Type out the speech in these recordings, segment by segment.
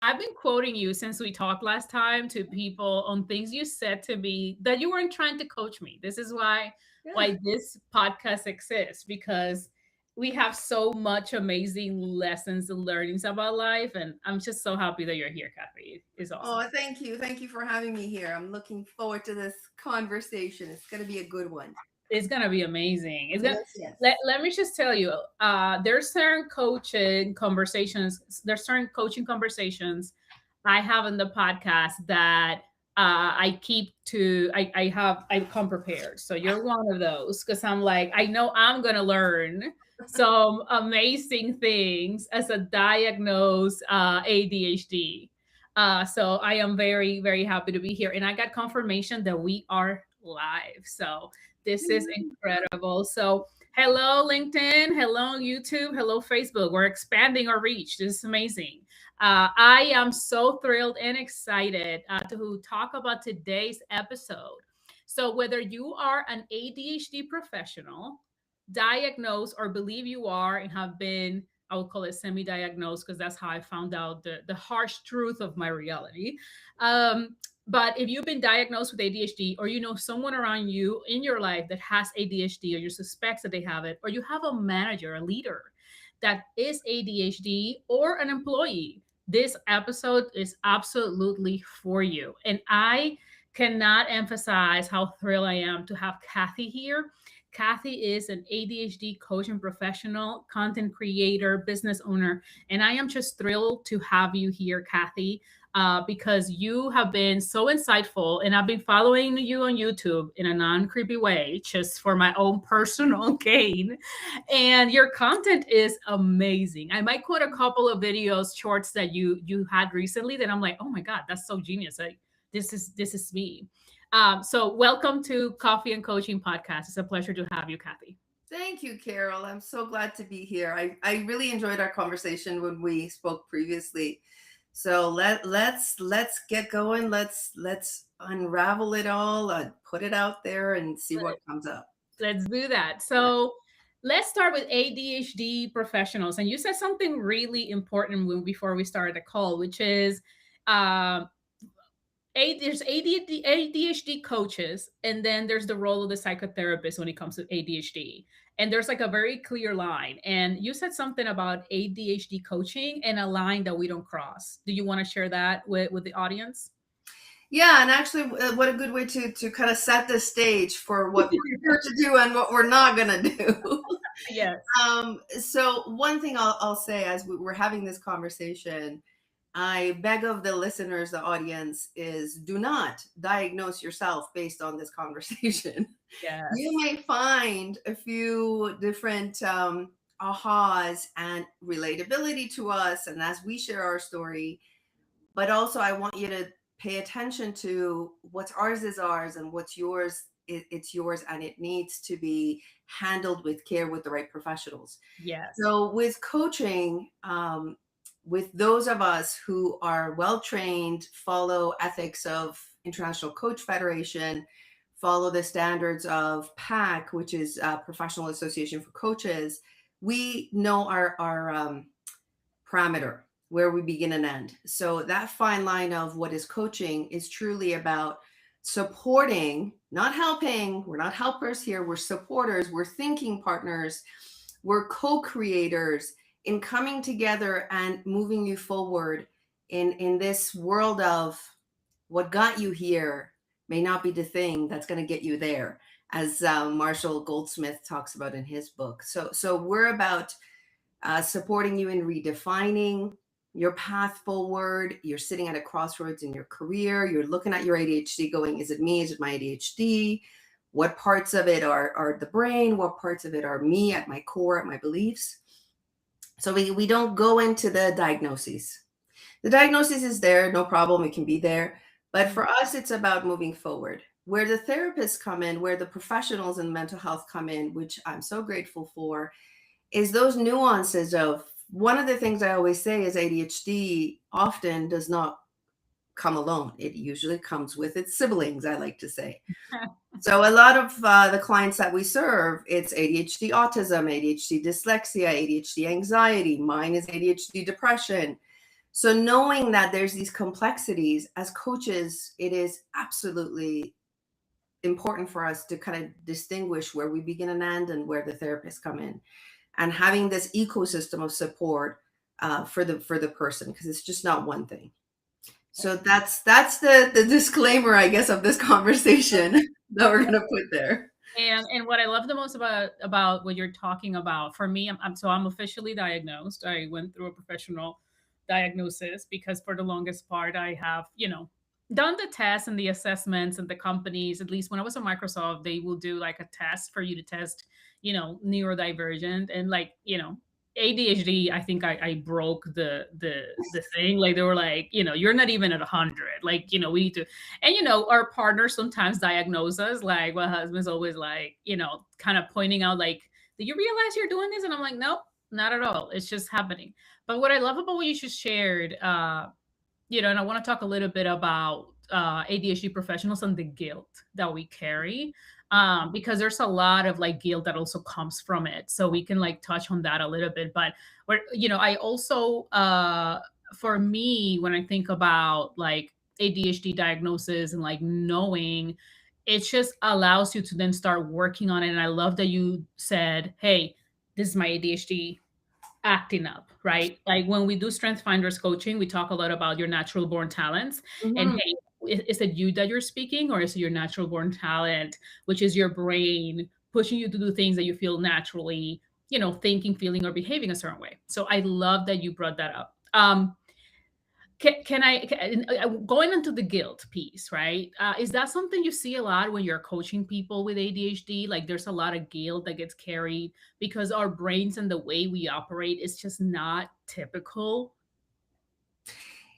I've been quoting you since we talked last time to people on things you said to me that you weren't trying to coach me. This is Yeah. why this podcast exists, because we have so much amazing lessons and learnings about life, and I'm just so happy that you're here, Kathy. It's awesome. Oh, thank you. Thank you for having me here. I'm looking forward to this conversation. It's going to be a good one. It's gonna be amazing. It's gonna Yes, yes. let me just tell you, there's certain coaching conversations I have in the podcast that I come prepared. So you're one of those because I'm like, I know I'm gonna learn some amazing things as a diagnosed ADHD. So I am very, very happy to be here. And I got confirmation that we are live. So this is incredible. So, hello, LinkedIn. Hello, YouTube. Hello, Facebook. We're expanding our reach. This is amazing. I am so thrilled and excited to talk about today's episode. So, whether you are an ADHD professional, diagnosed, or believe you are and have been, I would call it semi diagnosed because that's how I found out the harsh truth of my reality. Um, but if you've been diagnosed with ADHD, or you know someone around you in your life that has ADHD, or you suspect that they have it, or you have a manager, a leader that is ADHD, or an employee, this episode is absolutely for you. And I cannot emphasize how thrilled I am to have Kathy here. Kathy is an ADHD coach and professional, content creator, business owner. And I am just thrilled to have you here, Kathy, because you have been so insightful. And I've been following you on YouTube in a non creepy way, just for my own personal gain. And your content is amazing. I might quote a couple of videos, shorts that you had recently that I'm like, oh my God, that's so genius. Like, this is me. So welcome to Coffee and Coaching Podcast. It's a pleasure to have you, Kathy. Thank you, Carol. I'm so glad to be here. I really enjoyed our conversation when we spoke previously. So let's get going. Let's unravel it all, put it out there, and see what comes up. Let's do that. So let's start with ADHD professionals. And you said something really important before we started the call, which is um, there's ADHD coaches, and then there's the role of the psychotherapist when it comes to ADHD. And there's like a very clear line. And you said something about ADHD coaching and a line that we don't cross. Do you want to share that with the audience? Yeah, and actually, what a good way to kind of set the stage for what we're here to do and what we're not gonna do. Yes. So one thing I'll say as we're having this conversation, I beg of the listeners, the audience, is do not diagnose yourself based on this conversation. You Yes. may find a few different ahas and relatability to us, and as we share our story, but also I want you to pay attention to what's ours is ours and what's yours it's yours, and it needs to be handled with care with the right professionals. Yes. So with coaching, with those of us who are well trained, follow ethics of International Coach Federation, follow the standards of PAC, which is Professional Association for Coaches, we know our parameter where we begin and end. So that fine line of what is coaching is truly about supporting, not helping. We're not helpers here. We're supporters. We're thinking partners. We're co-creators in coming together and moving you forward in this world of what got you here may not be the thing that's going to get you there, as Marshall Goldsmith talks about in his book. So we're about supporting you in redefining your path forward. You're sitting at a crossroads in your career. You're looking at your ADHD going, is it me? Is it my ADHD? What parts of it are the brain? What parts of it are me at my core, at my beliefs? So we don't go into the diagnoses. The diagnosis is there, no problem, it can be there. But for us, it's about moving forward. Where the therapists come in, where the professionals in mental health come in, which I'm so grateful for, is those nuances of one of the things I always say is ADHD often does not come alone. It usually comes with its siblings, I like to say. So a lot of the clients that we serve, it's ADHD autism, ADHD dyslexia, ADHD anxiety. Mine is ADHD depression. So knowing that there's these complexities as coaches, it is absolutely important for us to kind of distinguish where we begin and end and where the therapists come in, and having this ecosystem of support for the person, because it's just not one thing. So that's the disclaimer, I guess, of this conversation that we're gonna put there. And what I love the most about what you're talking about, for me, I'm officially diagnosed. I went through a professional diagnosis because for the longest part I have, done the tests and the assessments, and the companies, at least when I was at Microsoft, they will do like a test for you to test, neurodivergent, and like, ADHD. I think I broke the thing. Like they were like, you're not even at 100. Like, we need to, and our partners sometimes diagnose us. Like my husband's always like, kind of pointing out, like, do you realize you're doing this? And I'm like, nope, not at all. It's just happening. But what I love about what you just shared, and I want to talk a little bit about ADHD professionals and the guilt that we carry, because there's a lot of like guilt that also comes from it. So we can like touch on that a little bit. But I also, for me, when I think about like ADHD diagnosis and like knowing, it just allows you to then start working on it. And I love that you said, "Hey, this is my ADHD acting up," right? Like when we do strength finders coaching, we talk a lot about your natural born talents. And Mhm. hey, is it you that you're speaking, or is it your natural born talent, which is your brain pushing you to do things that you feel naturally, thinking, feeling, or behaving a certain way? So I love that you brought that up. Going into the guilt piece, right? Is that something you see a lot when you're coaching people with ADHD? Like there's a lot of guilt that gets carried because our brains and the way we operate is just not typical.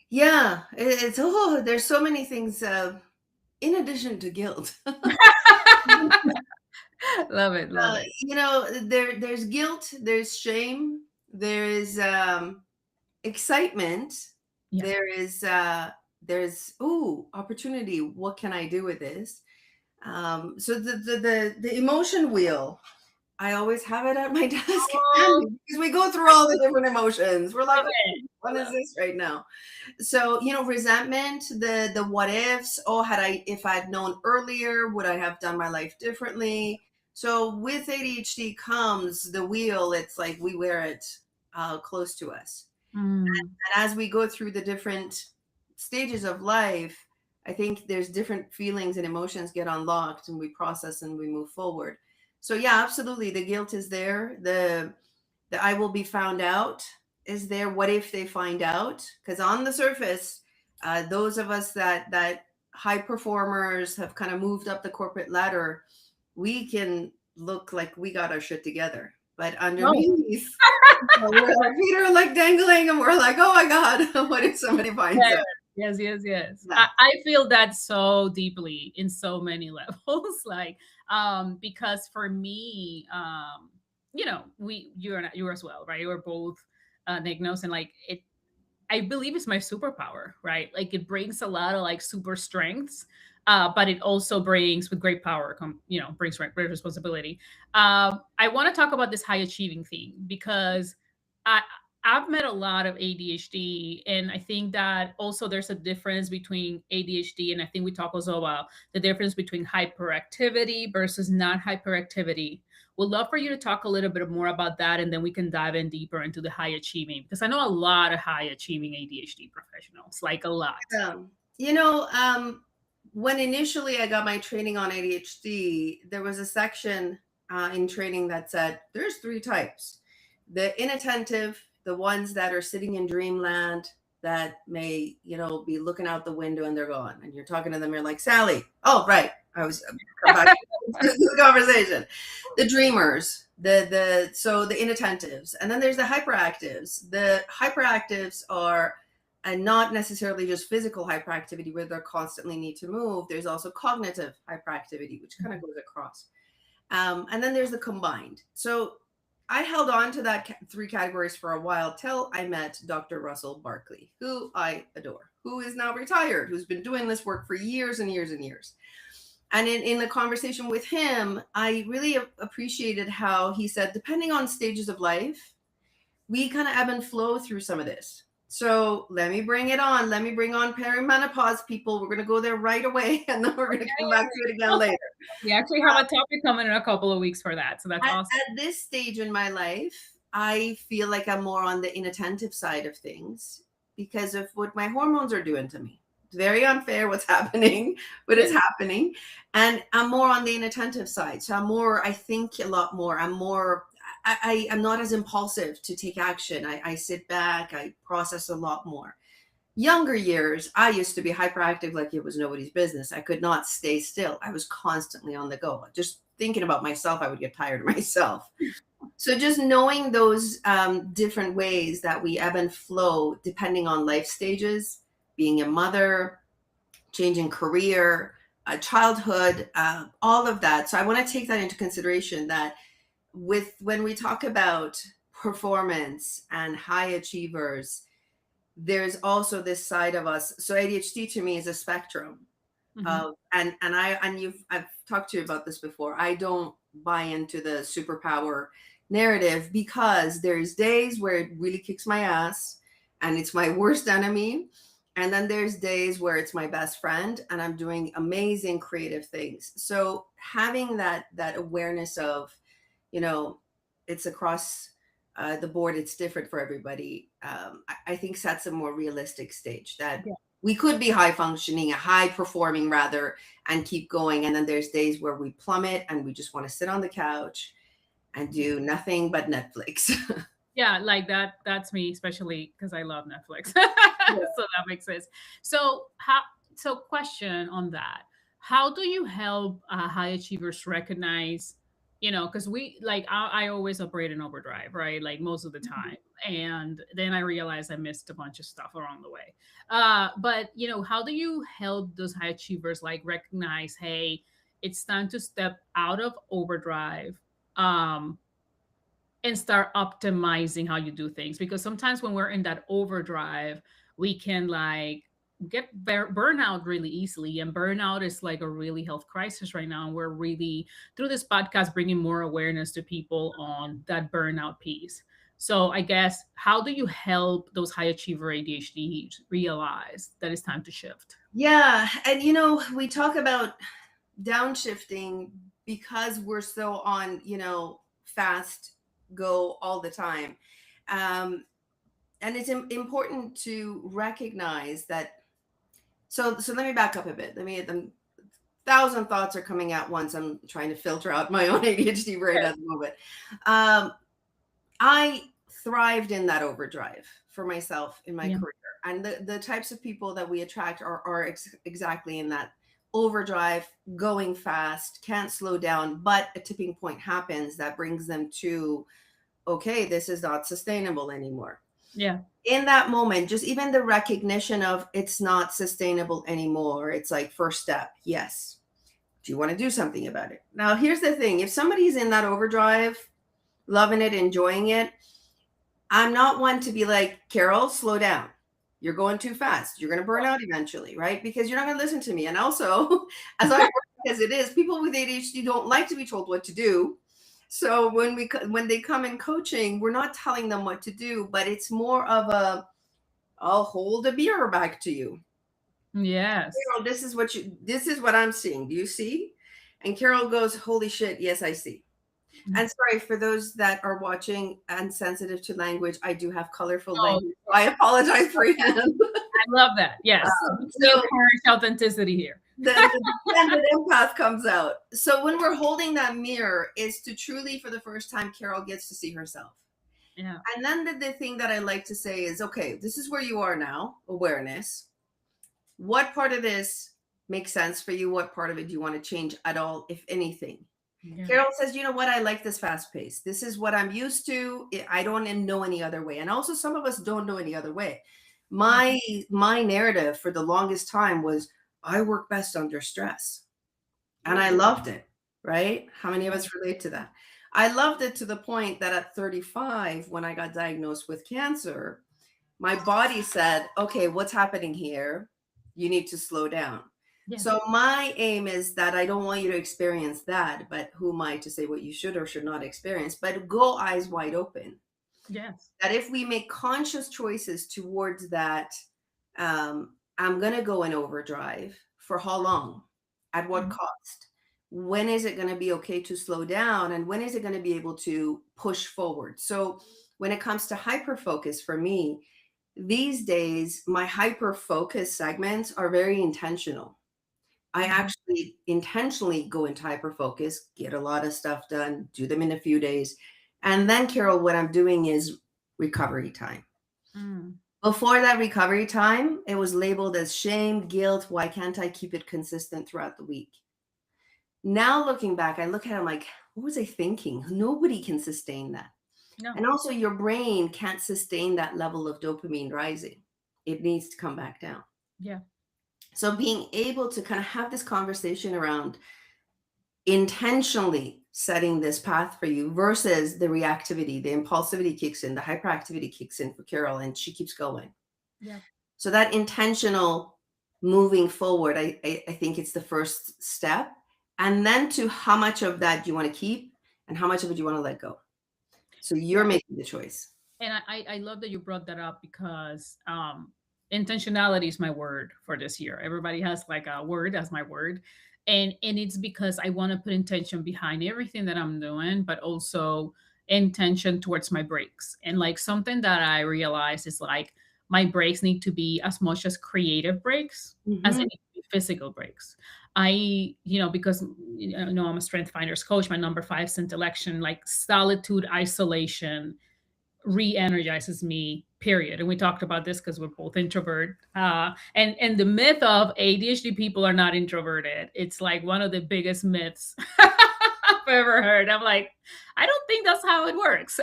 Yeah, it's there's so many things in addition to guilt. Love it, love it. There's guilt, there's shame, there is excitement, Yeah. there is opportunity. What can I do with this? So the emotion wheel, I always have it at my desk Oh, handy, because we go through all the different emotions. We're like, love "Oh, it. what is Love this right now?" So, resentment, the what ifs. Oh, if I'd known earlier, would I have done my life differently? So with ADHD comes the wheel. It's like we wear it close to us. Mm. And as we go through the different stages of life, I think there's different feelings and emotions get unlocked, and we process and we move forward. So yeah, absolutely. The guilt is there. The I will be found out is there. What if they find out? Because on the surface, those of us that high performers have kind of moved up the corporate ladder, we can look like we got our shit together. But No. underneath, our feet are like dangling, and we're like, oh my God, what if somebody finds Yes, out? yes, yes, yes. Yeah. I feel that so deeply in so many levels. Like, because for me, you as well, right? We're both diagnosed, and like it, I believe it's my superpower, right? Like it brings a lot of like super strengths, but it also brings with great power, brings great responsibility. I want to talk about this high achieving thing because I I've met a lot of ADHD, and I think that also there's a difference between ADHD, and I think we talk also about the difference between hyperactivity versus not hyperactivity. Would love for you to talk a little bit more about that, and then we can dive in deeper into the high achieving, because I know a lot of high achieving ADHD professionals, like a lot. Um, you know, um, when initially I got my training on ADHD, there was a section in training that said there's three types: the inattentive, the ones that are sitting in dreamland, that may, be looking out the window and they're gone, and you're talking to them, you're like, Sally. Oh, right. I was come back to the conversation. The dreamers, the inattentives, and then there's the hyperactives. The hyperactives are, and not necessarily just physical hyperactivity where they constantly need to move. There's also cognitive hyperactivity, which kind of goes across. And then there's the combined. So I held on to that three categories for a while till I met Dr. Russell Barkley, who I adore, who is now retired, who's been doing this work for years and years and years. And in the conversation with him, I really appreciated how he said, depending on stages of life, we kind of ebb and flow through some of this. So let me bring it on. Let me bring on perimenopause, people. We're going to go there right away, and then we're going to come back to it again later. We actually have a topic coming in a couple of weeks for that, so that's awesome. At this stage in my life, I feel like I'm more on the inattentive side of things because of what my hormones are doing to me. It's very unfair what's happening, but Yeah. it's happening. And I'm more on the inattentive side. So I'm more, I think a lot more. I'm more, I'm not as impulsive to take action. I sit back, I process a lot more. Younger years, I used to be hyperactive like it was nobody's business. I could not stay still. I was constantly on the go. Just thinking about myself, I would get tired of myself. So just knowing those different ways that we ebb and flow depending on life stages, being a mother, changing career, childhood, all of that. So I want to take that into consideration that with when we talk about performance and high achievers, there's also this side of us. So ADHD to me is a spectrum Mhm. of, and you've, I've talked to you about this before. I don't buy into the superpower narrative because there's days where it really kicks my ass and it's my worst enemy, and then there's days where it's my best friend and I'm doing amazing creative things. So having that awareness of, you know, it's across the board, it's different for everybody. I think sets a more realistic stage that Yeah. we could be high functioning, high performing rather, and keep going. And then there's days where we plummet and we just want to sit on the couch and do nothing but Netflix. Yeah, like that's me, especially because I love Netflix. Yeah. So that makes sense. So question on that. How do you help high achievers recognize, because I always operate in overdrive, right? Like most of the time. And then I realized I missed a bunch of stuff along the way. But how do you help those high achievers like recognize, hey, it's time to step out of overdrive? And start optimizing how you do things, because sometimes when we're in that overdrive we can like get burnout really easily, and burnout is like a really health crisis right now, and we're really through this podcast bringing more awareness to people on that burnout piece. So I guess, how do you help those high achiever ADHD realize that it's time to shift? Yeah. And, we talk about downshifting because we're so on, fast go all the time. Um, and it's important to recognize that. So let me back up a bit. Let me thousand thoughts are coming at once. I'm trying to filter out my own ADHD brain at the moment. Um, I thrived in that overdrive for myself in my Yeah. career, and the types of people that we attract are exactly in that overdrive, going fast, can't slow down, but a tipping point happens that brings them to, okay, this is not sustainable anymore. Yeah. In that moment, just even the recognition of it's not sustainable anymore, it's like first step. Yes, do you want to do something about it? Now here's the thing, if somebody's in that overdrive, loving it, enjoying it, I'm not one to be like, Carol, slow down, you're going too fast, you're going to burn out eventually, right? Because you're not going to listen to me. And also, as I work as it is, people with ADHD don't like to be told what to do. So when they come in coaching, we're not telling them what to do, but it's more of a, I'll hold a mirror back to you. Yes. Carol, this is what I'm seeing. Do you see? And Carol goes, holy shit, yes, I see. And sorry for those that are watching and sensitive to language, I do have colorful Oh, language. So I apologize for him. I love that. Yes, we So encourage authenticity here. the candid empath comes out. So when we're holding that mirror, is to truly, for the first time, Carol gets to see herself. Yeah. And then the thing that I like to say is, okay, this is where you are now, awareness. What part of this makes sense for you? What part of it do you want to change at all, if anything? Yeah. Carol says, you know what? I like this fast pace. This is what I'm used to. I don't know any other way. And also some of us don't know any other way. My narrative for the longest time was I work best under stress. And I loved it, right? How many of us relate to that? I loved it to the point that at 35, when I got diagnosed with cancer, my body said, okay, what's happening here? You need to slow down. Yeah. So my aim is that I don't want you to experience that, but who am I to say what you should or should not experience? But go eyes wide open. Yes. That if we make conscious choices towards that, I'm going to go in overdrive for how long? At what Mhm. cost? When is it going to be okay to slow down? And when is it going to be able to push forward? So, when it comes to hyper focus for me, these days, my hyper focus segments are very intentional. I Mhm. actually intentionally go into hyper focus, get a lot of stuff done, do them in a few days. And then, Carol, what I'm doing is recovery time. Mm. Before that recovery time, it was labeled as shame, guilt. Why can't I keep it consistent throughout the week? Now, looking back, I look at it, I'm like, what was I thinking? Nobody can sustain that. No. And also, your brain can't sustain that level of dopamine rising. It needs to come back down. Yeah. So, being able to kind of have this conversation around intentionally setting this path for you versus the reactivity, the impulsivity kicks in, the hyperactivity kicks in for Carol, and she keeps going. Yeah. So that intentional moving forward, I think it's the first step. And then to how much of that do you want to keep and how much of it do you want to let go? So you're Yeah. making the choice. And I love that you brought that up because intentionality is my word for this year. Everybody has like a word as my word. And it's because I want to put intention behind everything that I'm doing, but also intention towards my breaks. And like something that I realize is like my breaks need to be as much as creative breaks as they Hmm. need to be physical breaks. Because I'm a strength finders coach, my number 5 scintillaction, like solitude, isolation, re-energizes me, period. And we talked about this because we're both introvert, and the myth of ADHD people are not introverted, it's like one of the biggest myths I've ever heard. I'm like, I don't think that's how it works.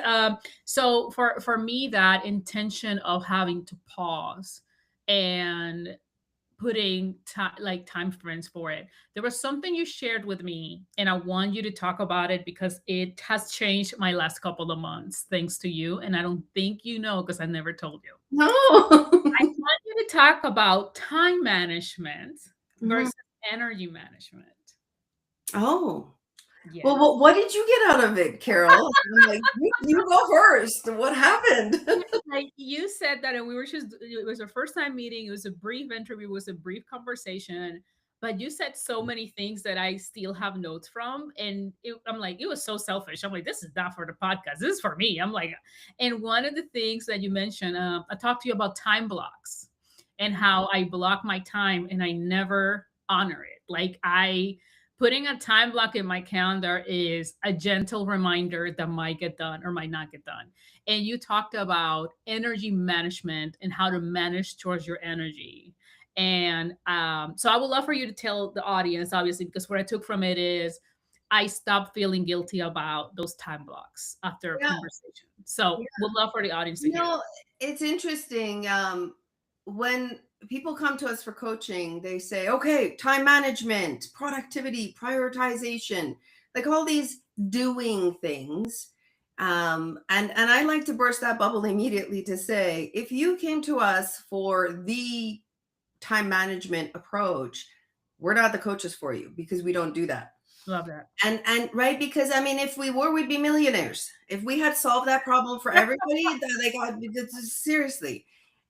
So for me, that intention of having to pause and putting time frames for it. There was something you shared with me, and I want you to talk about it because it has changed my last couple of months, thanks to you. And I don't think you know because I never told you. No. I want you to talk about time management Mhm. versus energy management. Oh. Well, Yes. what did you get out of it, Carol? I'm like, you go first. What happened? Yeah, like you said that, and we were just, it was our first time meeting. It was a brief interview, it was a brief conversation, but you said so many things that I still have notes from. And I'm like, it was so selfish. I'm like, this is not for the podcast, this is for me. I'm like, and one of the things that you mentioned, I talked to you about time blocks and how I block my time and I never honor it. Like, putting a time block in my calendar is a gentle reminder that might get done or might not get done. And you talked about energy management and how to manage towards your energy. And so I would love for you to tell the audience, obviously, because what I took from it is I stopped feeling guilty about those time blocks after a Yeah. conversation. So would love for the audience to You hear know, it's interesting. When people come to us for coaching, they say, okay, time management, productivity, prioritization, like all these doing things. And I like to burst that bubble immediately to say, if you came to us for the time management approach, we're not the coaches for you because we don't do that. that. Love that. And right, because I mean, if we were, we'd be millionaires. If we had solved that problem for everybody, like seriously.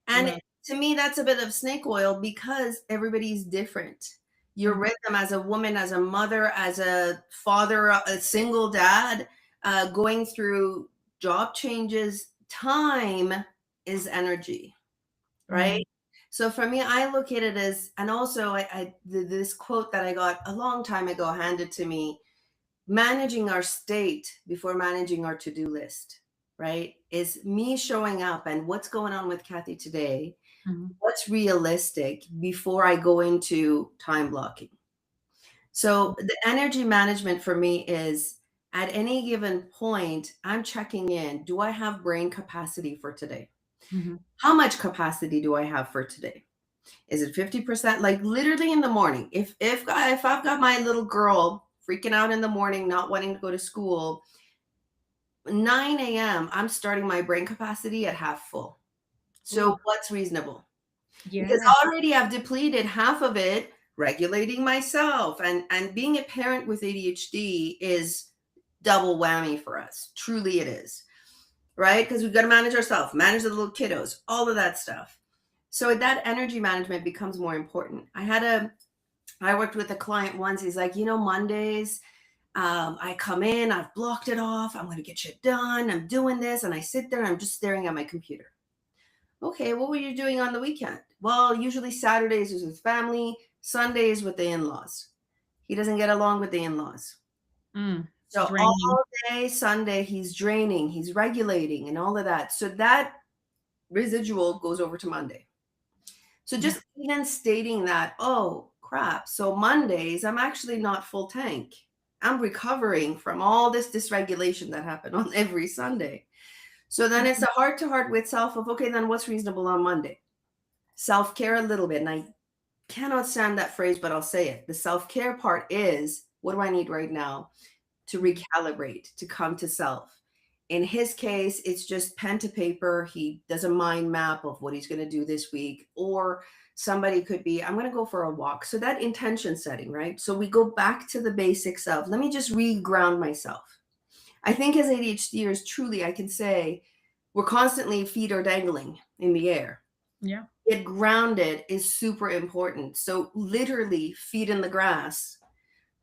And Love. to me, that's a bit of snake oil because everybody's different. Your Mhm. rhythm as a woman, as a mother, as a father, a single dad, going through job changes, time is energy, Mhm. right? So for me, I look at it as, and also this quote that I got a long time ago handed to me: managing our state before managing our to-do list, right? Is me showing up and what's going on with Kathy today, Mhm. what's realistic before I go into time blocking. So the energy management for me is at any given point, I'm checking in. Do I have brain capacity for today? Mhm. How much capacity do I have for today? Is it 50%? Like literally in the morning. If I've got my little girl freaking out in the morning, not wanting to go to school, 9 a.m., I'm starting my brain capacity at half full. So Ooh, what's reasonable? Because yes. already I've depleted half of it regulating myself. And being a parent with ADHD is double whammy for us. Truly it is. right? Because we've got to manage ourselves, manage the little kiddos, all of that stuff. So that energy management becomes more important. I worked with a client once. He's like, Mondays, I come in, I've blocked it off. I'm going to get shit done. I'm doing this. And I sit there and I'm just staring at my computer. Okay, what were you doing on the weekend? Well, usually Saturdays is with family, Sundays with the in laws. He doesn't get along with the in laws. Mm, So draining. all day Sunday, he's draining, he's regulating, and all of that. So that residual goes over to Monday. So Yeah. just even stating that, oh crap. So Mondays, I'm actually not full tank. I'm recovering from all this dysregulation that happened on every Sunday. So then it's a heart to heart with self of, okay, then what's reasonable on Monday? Self care a little bit. And I cannot stand that phrase, but I'll say it. The self care part is, what do I need right now to recalibrate, to come to self? In his case, it's just pen to paper. He does a mind map of what he's going to do this week. Or somebody could be, I'm going to go for a walk. So that intention setting, right? So we go back to the basics of, let me just re-ground myself. I think as ADHDers, truly, I can say we're constantly feet are dangling in the air. Yeah. Get grounded is super important. So literally feet in the grass,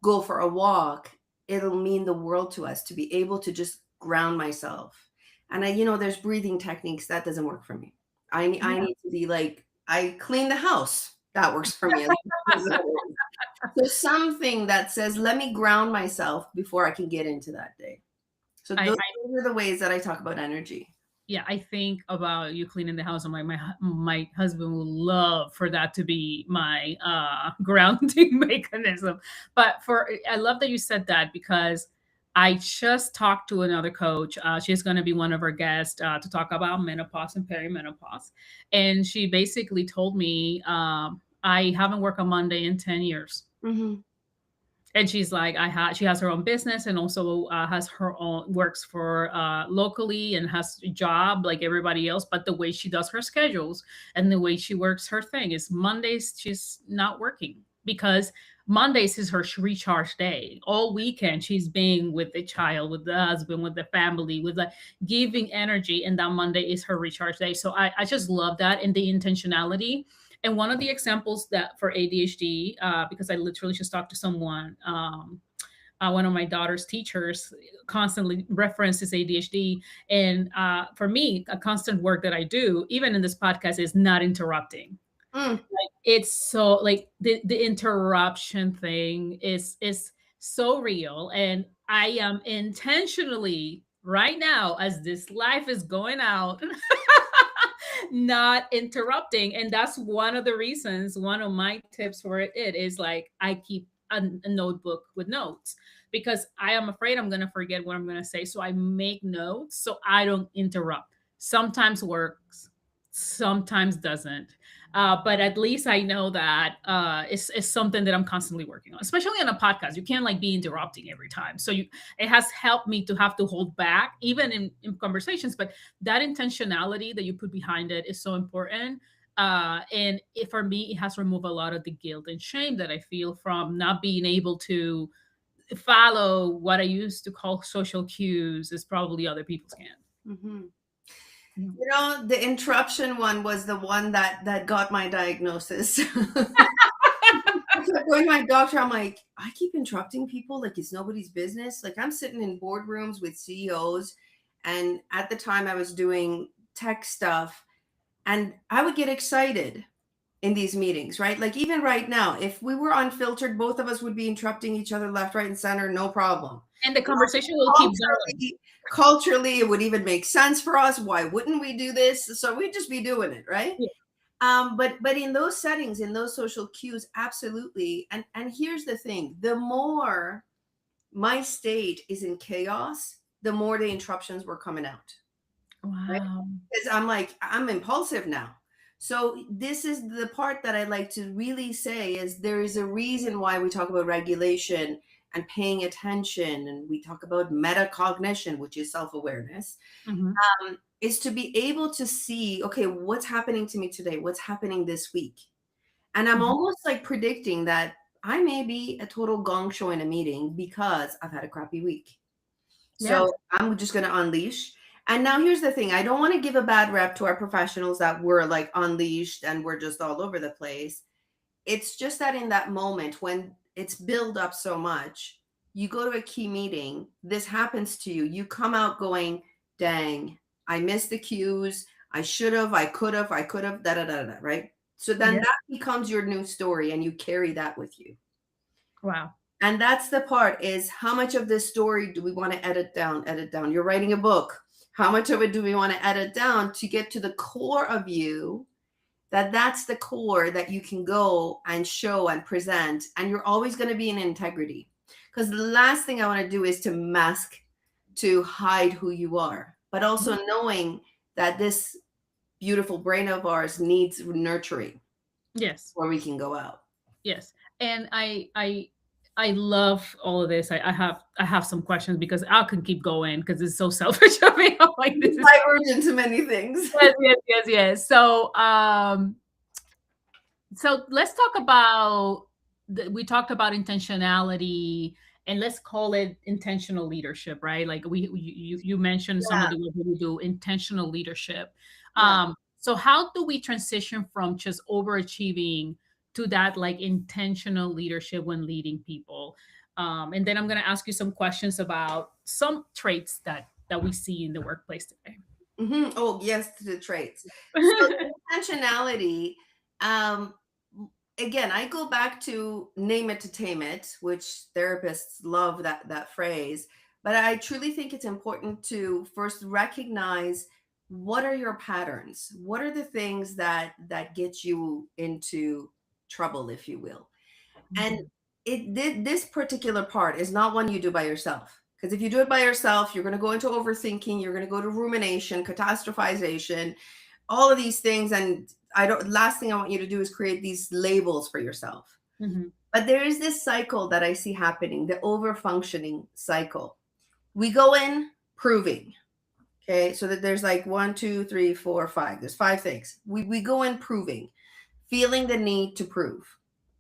go for a walk, it'll mean the world to us to be able to just ground myself. And there's breathing techniques that doesn't work for me. I Yeah. need to be like, I clean the house. That works for me. So something that says, let me ground myself before I can get into that day. So I, those are the ways that I talk about energy. yeah, I think about you cleaning the house. I'm like, my husband would love for that to be my grounding mechanism. But I love that you said that because I just talked to another coach. She's going to be one of our guests to talk about menopause and perimenopause, and she basically told me I haven't worked on Monday in 10 years. Mm-hmm. And she's like, she has her own business and also has her own, works for locally and has a job like everybody else. But the way she does her schedules and the way she works her thing is Mondays she's not working because Mondays is her recharge day. All weekend she's being with the child, with the husband, with the family, with like giving energy, and that Monday is her recharge day. So I just love that and the intentionality. And one of the examples that for ADHD, because I literally just talked to someone, one of my daughter's teachers constantly references ADHD. And for me, a constant work that I do, even in this podcast, is not interrupting. Mm. Like it's so like the interruption thing is so real, and I am intentionally right now as this life is going out not interrupting. And that's one of the reasons, one of my tips for it is like I keep a notebook with notes because I am afraid I'm going to forget what I'm going to say. So I make notes so I don't interrupt. Sometimes works, sometimes doesn't. But at least I know that it's something that I'm constantly working on, especially on a podcast. You can't like be interrupting every time. So it has helped me to have to hold back, even in conversations. But that intentionality that you put behind it is so important. And for me, it has removed a lot of the guilt and shame that I feel from not being able to follow what I used to call social cues, as probably other people can. Mm-hmm. Yeah. The interruption one was the one that got my diagnosis. I kept going to my doctor. I'm like, I keep interrupting people like it's nobody's business. Like I'm sitting in boardrooms with CEOs, and at the time I was doing tech stuff, and I would get excited in these meetings, right? Like even right now, if we were unfiltered, both of us would be interrupting each other left, right, and center, no problem. And the conversation will keep going. Culturally, it would even make sense for us. Why wouldn't we do this? So we'd just be doing it, right? Yeah. But in those settings, in those social cues, absolutely. And here's the thing: the more my state is in chaos, the more the interruptions were coming out. Right? Wow. Because I'm like, I'm impulsive now. So this is the part that I like to really say is there is a reason why we talk about regulation and paying attention, and we talk about metacognition, which is self-awareness, Mhm. is to be able to see, okay, what's happening to me today? What's happening this week? And I'm Mhm. almost like predicting that I may be a total gong show in a meeting because I've had a crappy week. Yes. So I'm just going to unleash. And now here's the thing. I don't want to give a bad rep to our professionals that we're like unleashed and we're just all over the place. It's just that in that moment when it's built up so much, you go to a key meeting, this happens to you. You come out going, dang, I missed the cues. I should have, I could have, da da da da, right? So then Yeah. that becomes your new story and you carry that with you. Wow. And that's the part, is how much of this story do we want to edit down, edit down? You're writing a book. How much of it do we want to edit down to get to the core of you, that's the core that you can go and show and present, and you're always going to be in integrity? Because the last thing I want to do is to mask, to hide who you are, but also knowing that this beautiful brain of ours needs nurturing Yes. where we can go out. Yes. And I love all of this. I have some questions because I can keep going because it's so selfish of me. I'm like, We this is diverge into many things. yes, yes, yes, yes. So let's talk about we talked about intentionality, and let's call it intentional leadership, right? Like you mentioned some Yeah, of the work that we do, intentional leadership. yeah. So how do we transition from just overachieving to that like intentional leadership when leading people? And then I'm going to ask you some questions about some traits that we see in the workplace today. Oh, yes, to the traits. So intentionality, um, again, I go back to name it to tame it, which therapists love that phrase. But I truly think it's important to first recognize, what are your patterns? What are the things that get you into trouble, if you will? And Mhm. this particular part is not one you do by yourself. Because if you do it by yourself, you're going to go into overthinking, you're going to go to rumination, catastrophization, all of these things. And I don't, last thing I want you to do is create these labels for yourself. Mhm. But there is this cycle that I see happening, the over functioning cycle. We go in proving. Okay. So that there's like 1, 2, 3, 4, 5. There's 5 things. We go in proving, feeling the need to prove,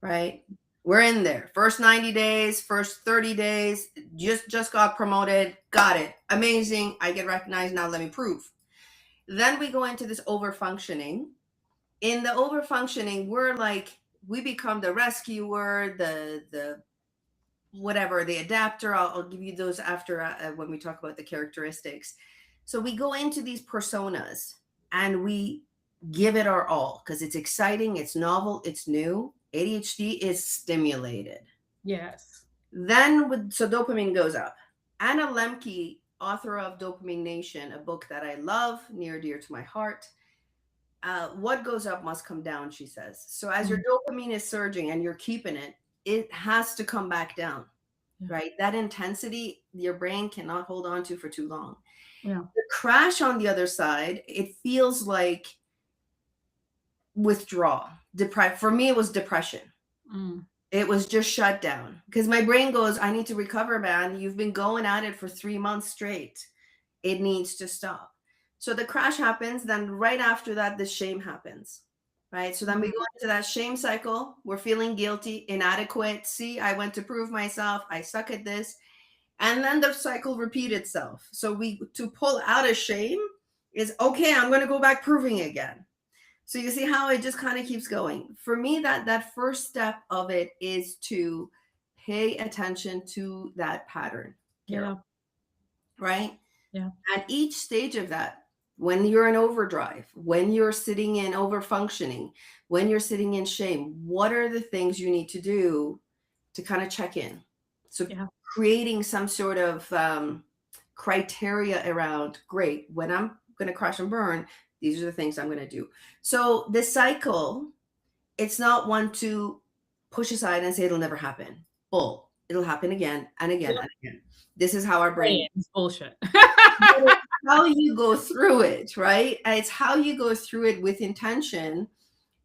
right? We're in there. First 90 days, first 30 days, just got promoted, got it. Amazing. I get recognized, now let me prove. Then we go into this over functioning. In the over functioning, we're like, we become the rescuer, the whatever, the adapter. I'll give you those after, when we talk about the characteristics. So we go into these personas and we give it our all because it's exciting, it's novel, it's new. ADHD is stimulated. Yes. Then so dopamine goes up. Anna Lemke, author of Dopamine Nation, a book that I love, near dear to my heart. What goes up must come down, she says. So as your Mm. dopamine is surging and you're keeping it, it has to come back down, Yeah. right? That intensity, your brain cannot hold on to for too long. Yeah. The crash on the other side, it feels like withdrawal. For me, it was depression. Mm. It was just shut down because my brain goes, I need to recover, man. You've been going at it for 3 months straight. It needs to stop. So the crash happens. Then right after that, the shame happens, right? So then we Mm. go into that shame cycle. We're feeling guilty, inadequate. See, I went to prove myself. I suck at this. And then the cycle repeat itself. So to pull out of shame is, okay, I'm going to go back proving again. So you see how it just kind of keeps going. For me, that first step of it is to pay attention to that pattern, Carol, Yeah. right? Yeah. At each stage of that, when you're in overdrive, when you're sitting in over functioning, when you're sitting in shame, what are the things you need to do to kind of check in? So Yeah. creating some sort of criteria around, great, when I'm going to crash and burn, these are the things I'm going to do. So the cycle, it's not one to push aside and say it'll never happen. Bull. It'll happen again and again Yeah. and again. This is how our brain, It's bullshit. but it's how you go through it, right? And it's how you go through it with intention,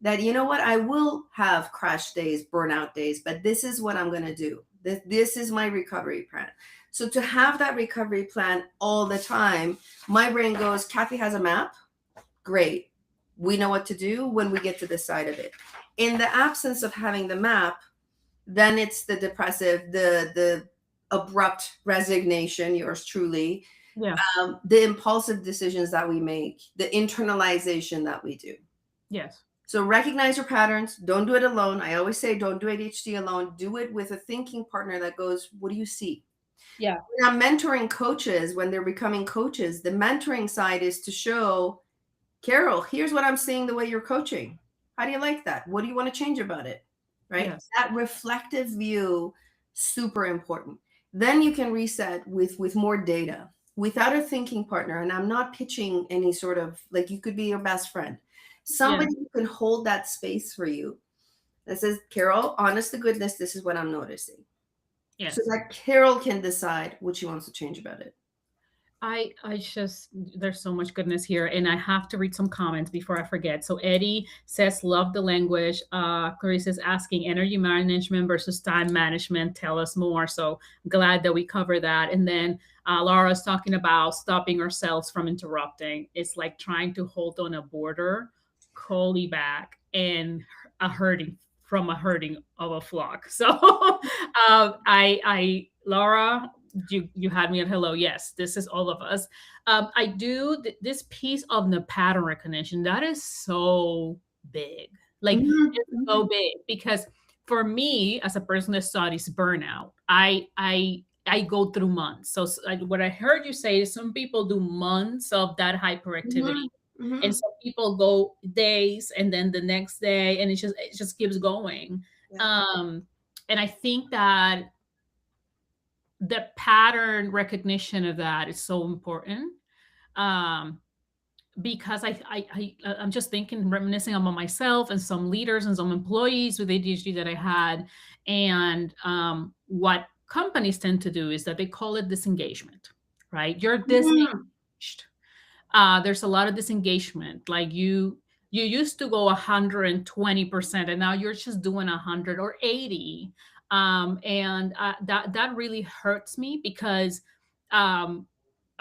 that, you know what, I will have crash days, burnout days, but this is what I'm going to do. This is my recovery plan. So to have that recovery plan all the time, my brain goes, Kathy has a map. Great. We know what to do when we get to this side of it. In the absence of having the map, then it's the depressive, the abrupt resignation, yours truly. Yeah. The impulsive decisions that we make, the internalization that we do. Yes. So recognize your patterns. Don't do it alone. I always say don't do ADHD alone. Do it with a thinking partner that goes, what do you see? Yeah. When I'm mentoring coaches, when they're becoming coaches, the mentoring side is to show, Carol, here's what I'm seeing the way you're coaching. How do you like that? What do you want to change about it? Right? Yes. That reflective view, super important. Then you can reset with more data without a thinking partner. And I'm not pitching any sort of, like, you could be your best friend. Yes. Somebody who can hold that space for you that says, Carol, honest to goodness, this is what I'm noticing. So Yes. that Carol can decide what she wants to change about it. I just there's so much goodness here, and I have to read some comments before I forget. So Eddie says, "Love the language." Clarice is asking, "Energy management versus time management. Tell us more." So glad that we cover that. And then Laura's talking about stopping ourselves from interrupting. It's like trying to hold on a border, collie back, and a herding from a herding of a flock. So Laura, you had me at hello. Yes, this is all of us. I do this piece of the pattern recognition that is so big, like Mhm, it's so mhm, big because for me as a person that studies burnout, I go through months. So what I heard you say is some people do months of that hyperactivity, mhm, and mhm. some people go days and then the next day, and it just keeps going. Yeah. Um, and I think that the pattern recognition of that is so important, um, because I'm just thinking, reminiscing about myself and some leaders and some employees with ADHD that I had, and what companies tend to do is that they call it disengagement, right? You're Mhm. disengaged. There's a lot of disengagement. Like you used to go 120%, and now you're just doing 100 or 80. And that really hurts me because um,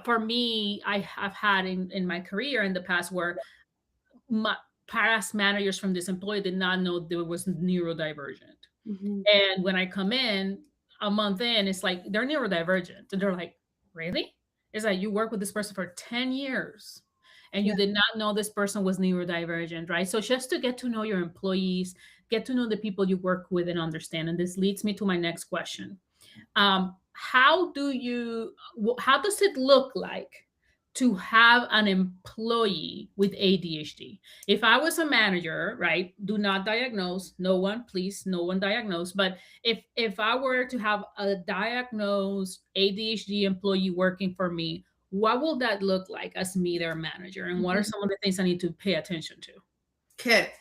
for me, I have had in my career in the past where my past managers from this employee did not know there was neurodivergent. Mhm. And when I come in a month in, it's like they're neurodivergent. And they're like, really? It's like you work with this person for 10 years and you Yeah. did not know this person was neurodivergent, right? So just to get to know your employees, get to know the people you work with and understand. And this leads me to my next question. How does it look like to have an employee with ADHD? If I was a manager, right, do not diagnose, no one, please, no one diagnose, but if I were to have a diagnosed ADHD employee working for me, what will that look like as me, their manager, and what are Mhm. some of the things I need to pay attention to? Okay.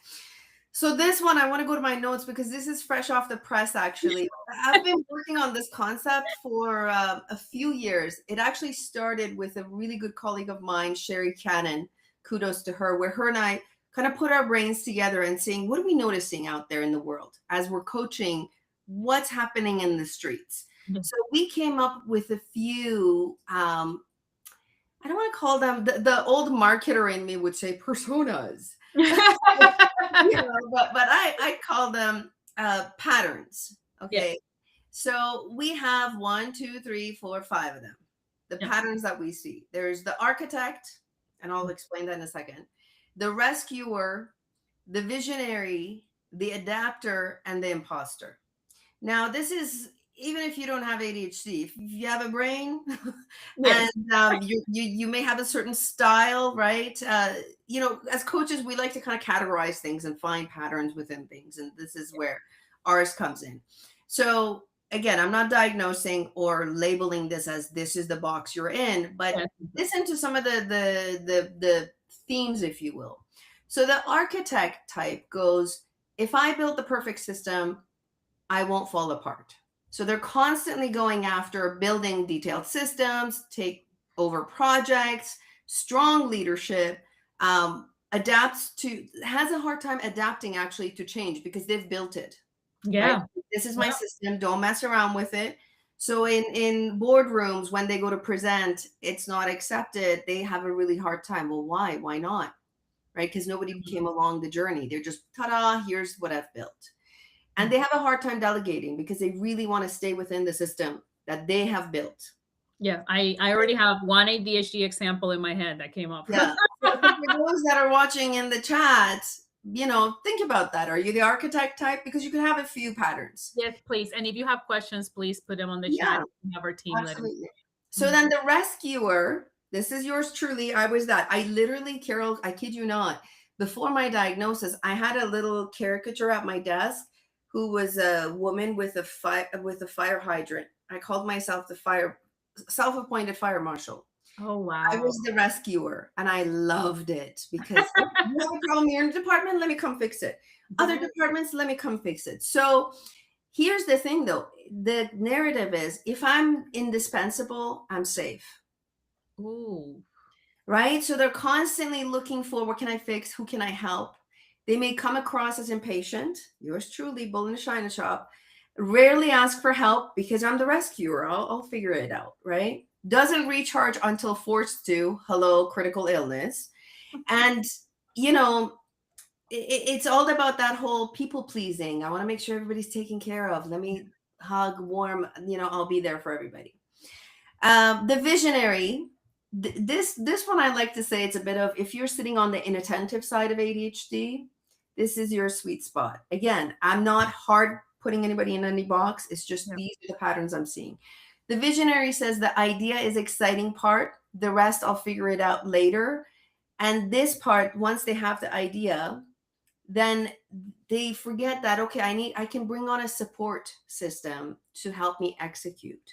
So this one, I want to go to my notes because this is fresh off the press, actually. I've been working on this concept for a few years. It actually started with a really good colleague of mine, Sherry Cannon. Kudos to her, where her and I kind of put our brains together and saying, what are we noticing out there in the world as we're coaching? What's happening in the streets? Yeah. So we came up with a few, I don't want to call them, the old marketer in me would say personas. But I call them patterns. Yes. Okay. So we have one, two, three, four, five of them. The Yeah. patterns that we see. There's the architect, and I'll explain that in a second. The rescuer, the visionary, the adapter, and the imposter. Now, this is even if you don't have ADHD, if you have a brain Yes. and you may have a certain style, right? As coaches, we like to kind of categorize things and find patterns within things. And this is where ours comes in. So, again, I'm not diagnosing or labeling this as this is the box you're in, but Yes. listen to some of the themes, if you will. So, the architect type goes, if I built the perfect system, I won't fall apart. So they're constantly going after building detailed systems, take over projects, strong leadership, adapts to, has a hard time adapting actually to change because they've built it, right? Yeah. This is my Yeah. system. Don't mess around with it. So in boardrooms, when they go to present, it's not accepted. They have a really hard time. Well, why? Why not? Right? Because nobody came along the journey. They're just, ta-da, here's what I've built. And Yeah. they have a hard time delegating because they really want to stay within the system that they have built. Yeah, I already have one ADHD example in my head that came up. Yeah. So for those that are watching in the chat, think about that. Are you the architect type? Because you can have a few patterns. Yes, please. And if you have questions, please put them on the chat. Yeah, We have our team let them. absolutely. So Mhm. then the rescuer, this is yours truly. I was that. I literally, Carol, I kid you not, before my diagnosis, I had a little caricature at my desk who was a woman with a fire hydrant. I called myself the fire self-appointed fire marshal. Oh, I wow. was the rescuer and I loved it because you have a problem here in the department, let me come fix it. Other Yeah. departments, let me come fix it. So here's the thing though, the narrative is if I'm indispensable, I'm safe, Ooh. right? So they're constantly looking for what can I fix? Who can I help? They may come across as impatient. Yours truly, bull in a china shop. Rarely ask for help because I'm the rescuer. I'll figure it out, right? Doesn't recharge until forced to. Hello, critical illness. And, you know, it's all about that whole people pleasing. I want to make sure everybody's taken care of. Let me hug, warm, I'll be there for everybody. The visionary, this one I like to say it's a bit of if you're sitting on the inattentive side of ADHD, this is your sweet spot. Again, I'm not hard putting anybody in any box. It's just Yeah. these are the patterns I'm seeing. The visionary says the idea is exciting part. The rest I'll figure it out later. And this part, once they have the idea, then they forget that okay, I can bring on a support system to help me execute.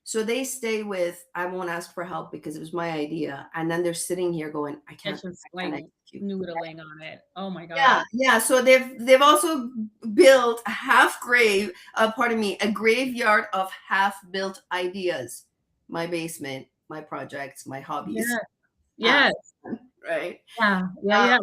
So they stay with I won't ask for help because it was my idea, and then they're sitting here going It's just I like can't execute. noodling on it. Oh my Yeah, God. yeah, so they've also built a half grave pardon me, a graveyard of half built ideas. My basement, my projects, my hobbies. Yes. uh, Yes. right. Yeah. Yeah. Uh, Yeah.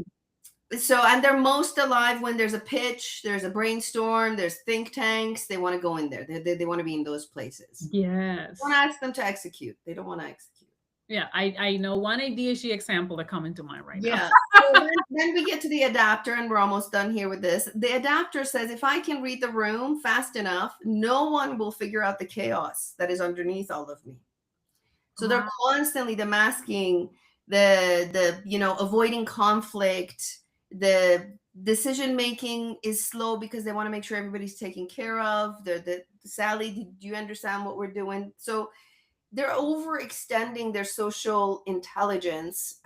so and they're most alive when there's a pitch, there's a brainstorm, there's think tanks. They want to go in there, they want to be in those places. Don't Yes. ask them to execute, they don't want to execute. Yeah. I know one ADHD example that come into mind right now. Yeah, so then we get to the adapter and we're almost done here with this. The adapter says if I can read the room fast enough, no one will figure out the chaos that is underneath all of me. So they're Wow. constantly the masking, avoiding conflict. The decision making is slow because they want to make sure everybody's taken care of. The Sally, do you understand what we're doing? So they're overextending their social intelligence,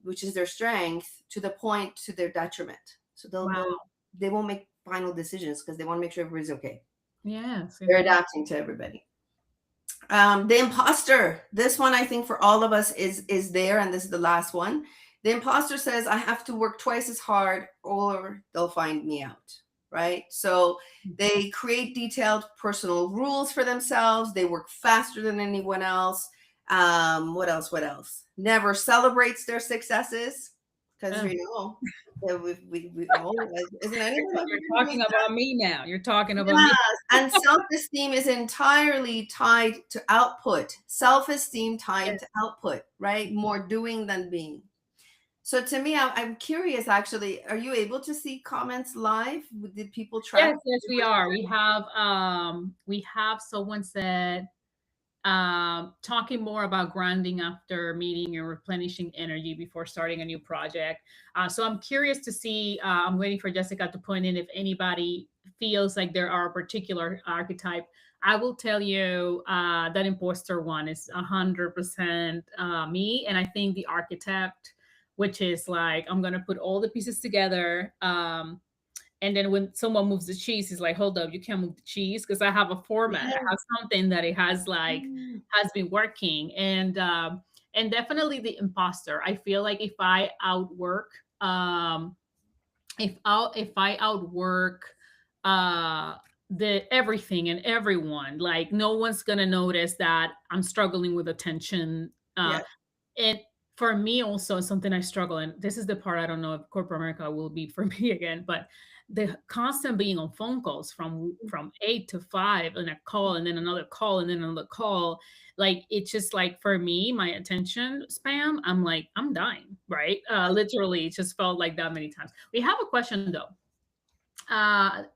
which is their strength, to the point to their detriment. So Wow. they won't make final decisions because they want to make sure everybody's okay. Yes. Yes. They're Yes. adapting to everybody. The imposter, this one I think for all of us is there, and this is the last one. The imposter says I have to work twice as hard or they'll find me out, right? So they create detailed personal rules for themselves. They work faster than anyone else. What else never celebrates their successes because Oh, yeah, we all, isn't anyone ever you're going to do talking about me now. You're talking about me. Yes, and self-esteem is entirely tied to output. Self-esteem tied to Yes. output, right? More doing than being. So to me, I'm curious actually, are you able to see comments live? Did people track? Yes. Yes. We are. We have someone said talking more about grounding after meeting and replenishing energy before starting a new project. So I'm curious to see. I'm waiting for Jessica to point in if anybody feels like there are a particular archetype. I will tell you that imposter one is 100% me, and I think the architect, which is like I'm gonna put all the pieces together. And then when someone moves the cheese, he's like, hold up, you can't move the cheese because I have a format. I Yeah. have something that it has like Mm, has been working. And definitely the imposter. I feel like if I outwork uh the everything and everyone, like no one's gonna notice that I'm struggling with attention. yeah. And for me also something I struggle, and this is the part I don't know if corporate America will be for me again, but the constant being on phone calls from 8 to 5 and a call and then another call and then another call, like it's just like for me my attention spam, I'm like I'm dying, right? Literally it just felt like that many times. We have a question though.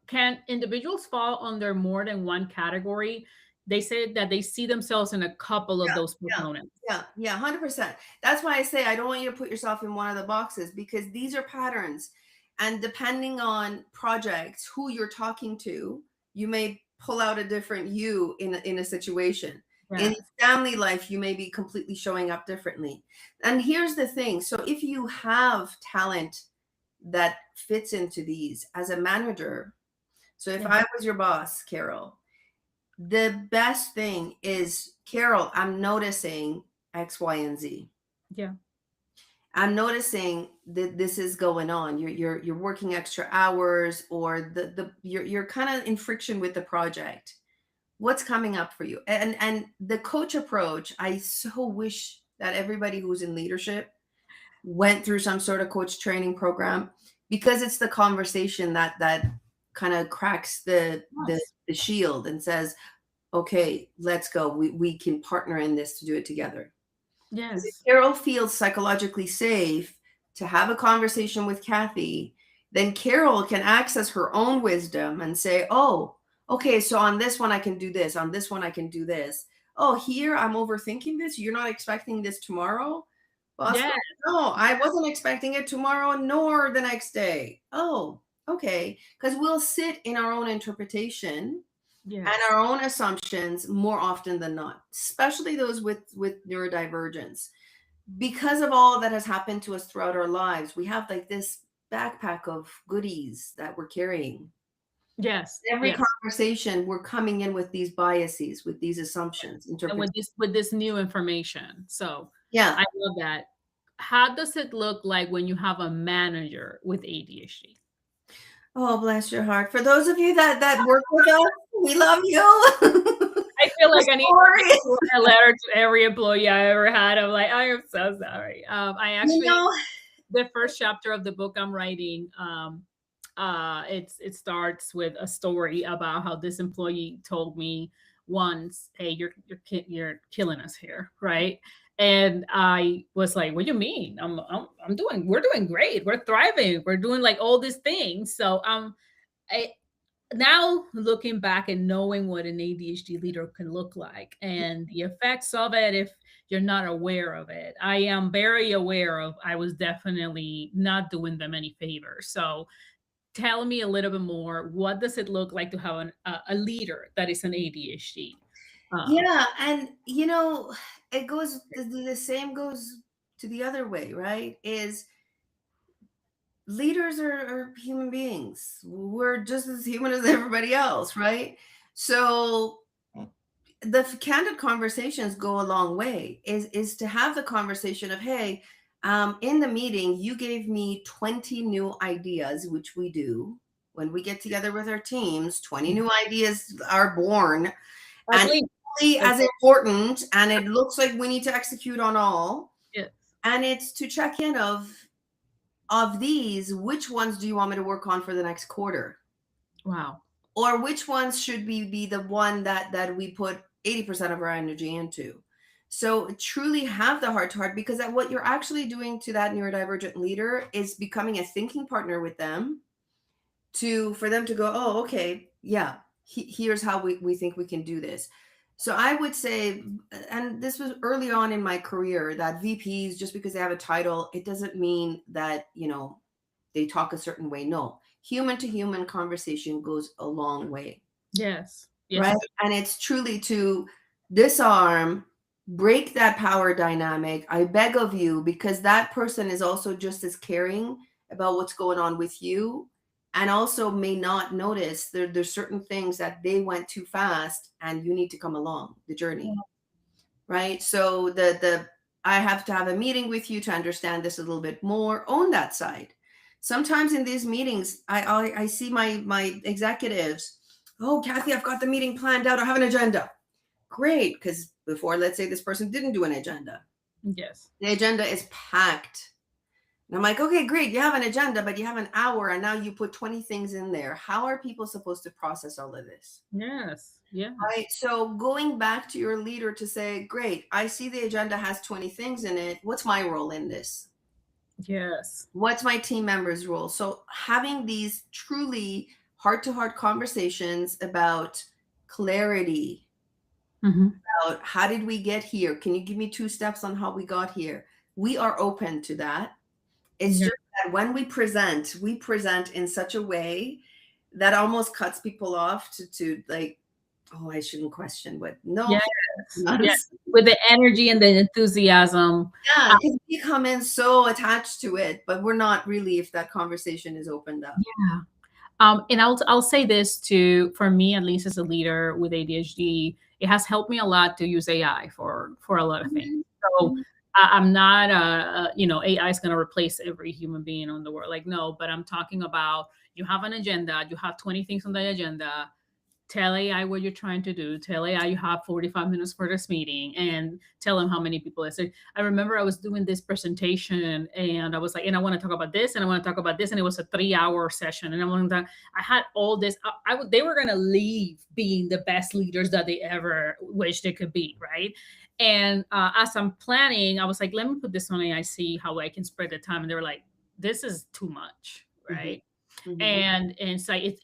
Can individuals fall under more than one category? They said that they see themselves in a couple of Yeah, those yeah, components. yeah, yeah, 100%. That's why I say I don't want you to put yourself in one of the boxes, because these are patterns. And depending on projects, who you're talking to, you may pull out a different you in a situation. In Yes. family life, you may be completely showing up differently. And here's the thing. So if you have talent that fits into these as a manager, so if Yeah. I was your boss, Carol, the best thing is, Carol, I'm noticing X, Y, and Z. Yeah. I'm noticing that this is going on. You're working extra hours, or you're kind of in friction with the project. What's coming up for you? And the coach approach, I so wish that everybody who's in leadership went through some sort of coach training program, because it's the conversation that kind of cracks Yes. the shield and says, okay, let's go. We can partner in this to do it together. Because if Yes. Carol feels psychologically safe to have a conversation with Kathy, then Carol can access her own wisdom and say, oh, okay, so on this one I can do this, on this one I can do this. Oh, here I'm overthinking this. You're not expecting this tomorrow? Bosco, Yes. no, I Yes. wasn't expecting it tomorrow nor the next day. Oh, okay. Because we'll sit in our own interpretation and Yes. our own assumptions more often than not, especially those with neurodivergence. Because of all that has happened to us throughout our lives, we have like this backpack of goodies that we're carrying. Yes. Every Yes. conversation, we're coming in with these biases, with these assumptions, And interpret. with this new information. So Yeah. I love that. How does it look like when you have a manager with ADHD? Oh, bless your heart. For those of you that work with us, we love you. I feel The like I need story. to write a letter to every employee I ever had. I'm like, I am so sorry. I You actually, know, the first chapter of the book I'm writing, it starts with a story about how this employee told me once, "Hey, you're killing us here," right? And I was like, "What do you mean? We're doing great. We're thriving. We're doing like all these things." So I now looking back and knowing what an ADHD leader can look like and the effects of it if you're not aware of it. I am very aware of I was definitely not doing them any favors. So tell me a little bit more. What does it look like to have a leader that is an ADHD? Um, yeah, and it goes the same goes to the other way, right? Is leaders are human beings. We're just as human as everybody else, right? So the candid conversations go a long way. Is to have the conversation of, hey, in the meeting you gave me 20 new ideas, which we do when we get together with our teams. 20 new ideas are born, at and least, equally at- as important, and it looks like we need to execute on all. yes. And it's to check in of these, which ones do you want me to work on for the next quarter? Wow. Or which ones should be the one that we put 80% of our energy into? So truly have the heart to heart, because that what you're actually doing to that neurodivergent leader is becoming a thinking partner with them, to for them to go, oh, okay, yeah, here's how we think we can do this. So I would say, and this was early on in my career, that VPs, just because they have a title, it doesn't mean that they talk a certain way. No, human to human conversation goes a long way, Yes. Yes, right? it does. And it's truly to disarm, break that power dynamic. I beg of you, because that person is also just as caring about what's going on with you, and also may not notice there's certain things that they went too fast and you need to come along the journey, right? So the I have to have a meeting with you to understand this a little bit more. Own that side. Sometimes in these meetings, I see my executives. Oh, Kathy, I've got the meeting planned out. I have an agenda. Great, because before, let's say this person didn't do an agenda. Yes. The agenda is packed. And I'm like, okay, great. You have an agenda, but you have an hour, and now you put 20 things in there. How are people supposed to process all of this? Yes. Yes. Right. So going back to your leader to say, great, I see the agenda has 20 things in it. What's my role in this? Yes. What's my team member's role? So having these truly heart to heart conversations about clarity, Mhm. about how did we get here? Can you give me 2 steps on how we got here? We are open to that. It's Yeah. just that when we present in such a way that almost cuts people off to like, oh, I shouldn't question, but no, Yes. Yeah. nonsense. With the energy and the enthusiasm. Yeah, because we come in so attached to it, but we're not really if that conversation is opened up. Yeah. And I'll say this too, for me, at least as a leader with ADHD, it has helped me a lot to use AI for a lot of things. Mhm, So mhm, I'm not AI is going to replace every human being on the world. Like, no, but I'm talking about you have an agenda, you have 20 things on the agenda. Tell AI what you're trying to do. Tell AI you have 45 minutes for this meeting and tell them how many people is there. I remember I was doing this presentation and I was like, and I want to talk about this and I want to talk about this. And it was a 3 hour session. And I had all this. They were going to leave being the best leaders that they ever wished they could be. Right. And as I'm planning, I was like, let me put this on AI, see how I can spread the time. And they were like, this is too much. mhm, Right, mhm. and so it's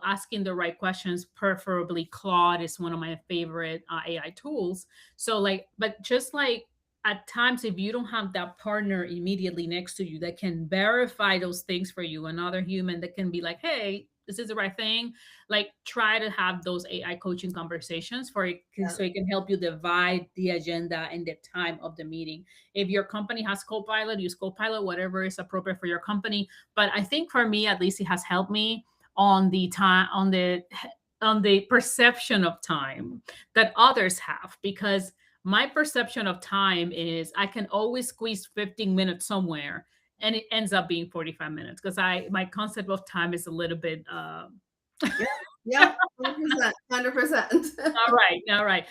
asking the right questions, preferably Claude is one of my favorite AI tools. So like, but just like at times if you don't have that partner immediately next to you that can verify those things for you, another human that can be like, hey, this is the right thing, like try to have those AI coaching conversations for it Yeah, so it can help you divide the agenda and the time of the meeting. If your company has Copilot, use Copilot, whatever is appropriate for your company. But I think for me, at least, it has helped me on the time, on the perception of time that others have, because my perception of time is I can always squeeze 15 minutes somewhere and it ends up being 45 minutes because I my concept of time is a little bit yeah, yeah, 100%, 100%. all right, all right.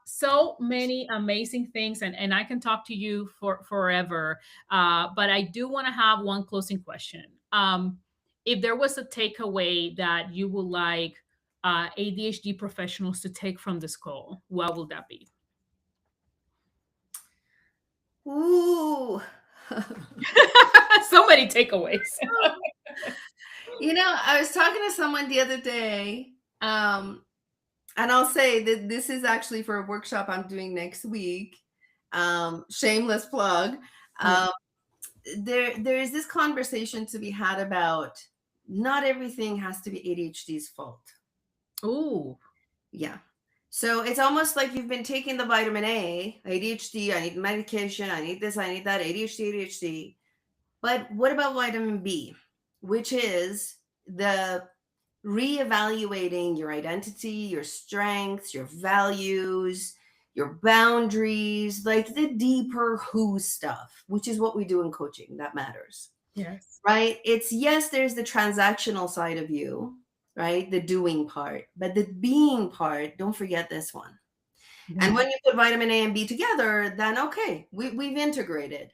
So many amazing things, and I can talk to you for forever. But I do want to have one closing question. If there was a takeaway that you would like ADHD professionals to take from this call, what would that be? Ooh. So many takeaways. I was talking to someone the other day, and I'll say that this is actually for a workshop I'm doing next week. Shameless plug. Yeah. Um, there is this conversation to be had about not everything has to be ADHD's fault. Ooh. Yeah. So it's almost like you've been taking the vitamin A, ADHD, I need medication, I need this, I need that, ADHD, ADHD. But what about vitamin B, which is the reevaluating your identity, your strengths, your values, your boundaries, like the deeper who stuff, which is what we do in coaching that matters, Yes. right? It's yes, there's the transactional side of you, right? The doing part, but the being part, don't forget this one. And Yeah. when you put vitamin A and B together, then okay, we've integrated.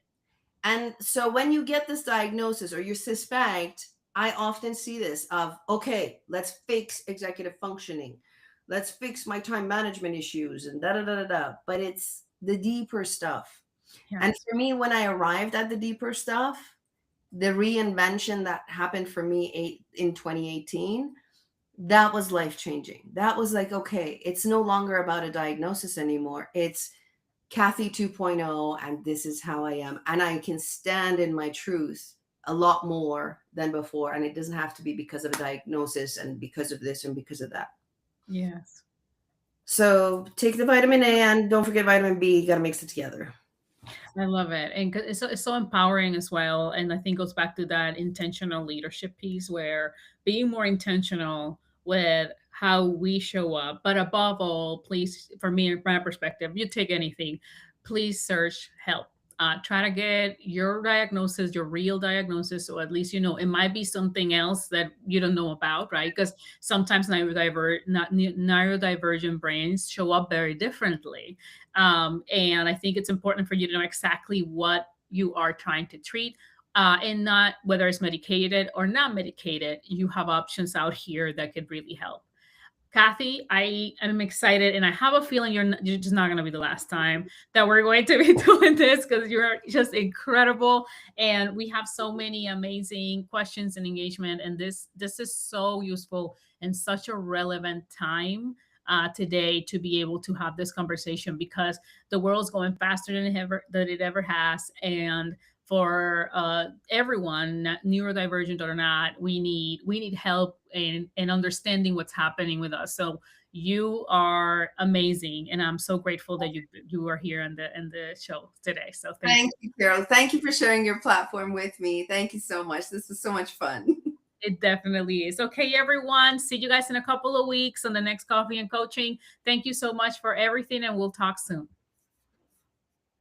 And so when you get this diagnosis or you suspect, I often see this of, okay, let's fix executive functioning. Let's fix my time management issues and da da da da da. But it's the deeper stuff. And Yes. for me, when I arrived at the deeper stuff, the reinvention that happened for me in 2018, that was life changing. That was like, okay, it's no longer about a diagnosis anymore. It's Kathy 2.0, and this is how I am. And I can stand in my truth a lot more than before. And it doesn't have to be because of a diagnosis and because of this and because of that. Yes. So take the vitamin A and don't forget vitamin B. You got to mix it together. I love it. And it's so empowering as well. And I think goes back to that intentional leadership piece where being more intentional with how we show up. But above all, please, for me, from my perspective, you take anything, please search help. Try to get your diagnosis, your real diagnosis, or at least it might be something else that you don't know about, right? Because sometimes neurodivergent brains show up very differently, and I think it's important for you to know exactly what you are trying to treat. And not whether it's medicated or not medicated, you have options out here that could really help. Kathy, I am excited, and I have a feeling you're just not going to be the last time that we're going to be doing this because you're just incredible, and we have so many amazing questions and engagement, and this is so useful in such a relevant time today to be able to have this conversation, because the world's going faster than it ever has. And for everyone, neurodivergent or not, we need help in understanding what's happening with us. So you are amazing, and I'm so grateful that you are here in the show today. So thank you. Thank you, Carol. Thank you for sharing your platform with me. Thank you so much. This was so much fun. It definitely is. Okay, everyone. See you guys in a couple of weeks on the next Coffee and Coaching. Thank you so much for everything, and we'll talk soon.